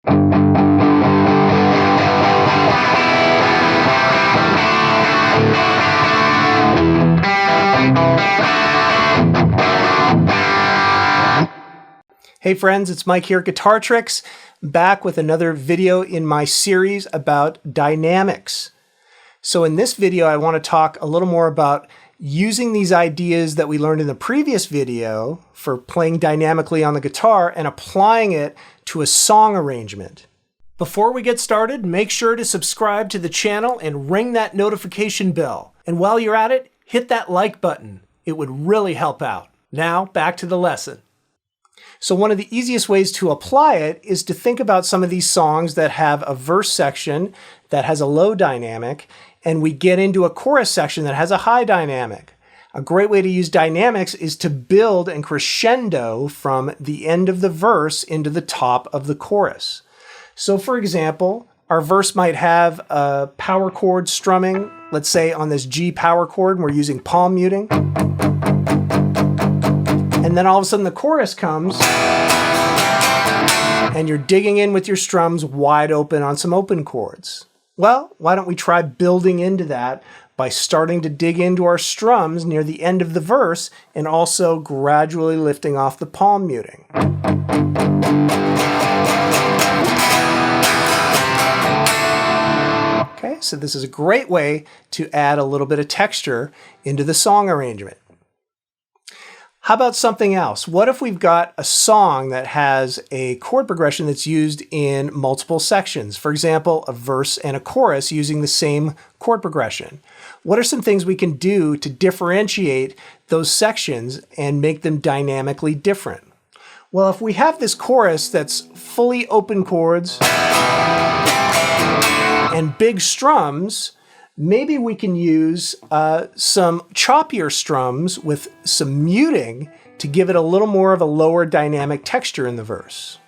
Hey friends, it's Mike here at Guitar Tricks, back with another video in my series about dynamics. So in this video, I want to talk a little more about using these ideas that we learned in the previous video for playing dynamically on the guitar and applying it to a song arrangement. Before we get started, make sure to subscribe to the channel and ring that notification bell. And while you're at it, hit that like button. It would really help out. Now, back to the lesson. So one of the easiest ways to apply it is to think about some of these songs that have a verse section that has a low dynamic, and we get into a chorus section that has a high dynamic. A great way to use dynamics is to build and crescendo from the end of the verse into the top of the chorus. So for example, our verse might have a power chord strumming, let's say on this G power chord, and we're using palm muting. And then all of a sudden the chorus comes and you're digging in with your strums wide open on some open chords. Well, why don't we try building into that by starting to dig into our strums near the end of the verse and also gradually lifting off the palm muting. Okay, so this is a great way to add a little bit of texture into the song arrangement. How about something else? What if we've got a song that has a chord progression that's used in multiple sections? For example, a verse and a chorus using the same chord progression. What are some things we can do to differentiate those sections and make them dynamically different? Well, if we have this chorus that's fully open chords and big strums, maybe we can use some choppier strums with some muting to give it a little more of a lower dynamic texture in the verse.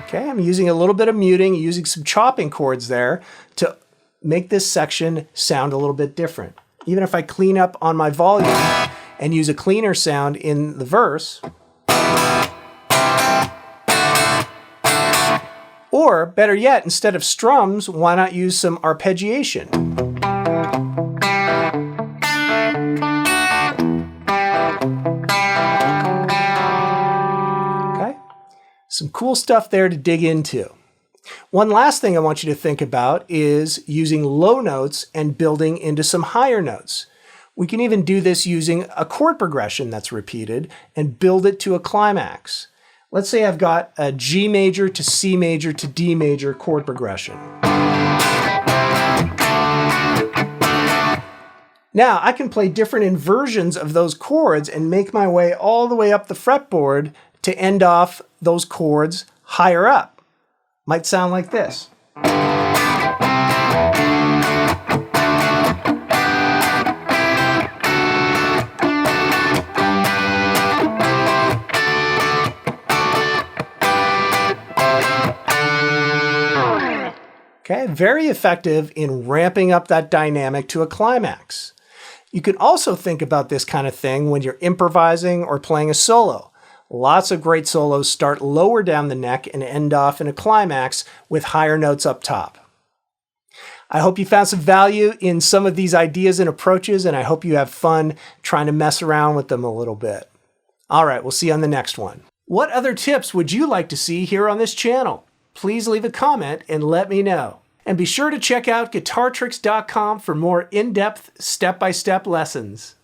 Okay, I'm using a little bit of muting, using some chopping chords there to make this section sound a little bit different. Even if I clean up on my volume and use a cleaner sound in the verse, or better yet, instead of strums, why not use some arpeggiation? Okay, some cool stuff there to dig into. One last thing I want you to think about is using low notes and building into some higher notes. We can even do this using a chord progression that's repeated and build it to a climax. Let's say I've got a G major to C major to D major chord progression. Now I can play different inversions of those chords and make my way all the way up the fretboard to end off those chords higher up. Might sound like this. Okay, very effective in ramping up that dynamic to a climax. You can also think about this kind of thing when you're improvising or playing a solo. Lots of great solos start lower down the neck and end off in a climax with higher notes up top. I hope you found some value in some of these ideas and approaches, and I hope you have fun trying to mess around with them a little bit. All right, we'll see you on the next one. What other tips would you like to see here on this channel? Please leave a comment and let me know. And be sure to check out guitartricks.com for more in-depth, step-by-step lessons.